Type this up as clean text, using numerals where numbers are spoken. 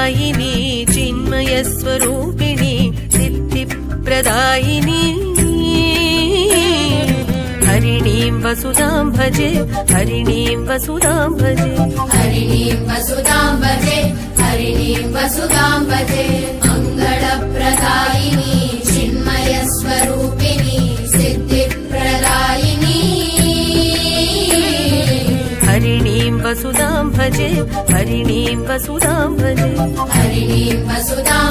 प्रदायिनी चिन्मयस्वरूपिणी सिद्धिप्रदायिनी हरिणीं वसुधां भजे हरिणीं वसुधां भजे हरिणीं वसुधां भजे हरिणीं वसुधां भजे मङ्गलप्रदायिनी चिन्मयस्वरूपिणी सिद्धिप्रदायिनी हरिणीं वसुधां भजे हरिणीं वसुधां भजे हरिणीं वसुधां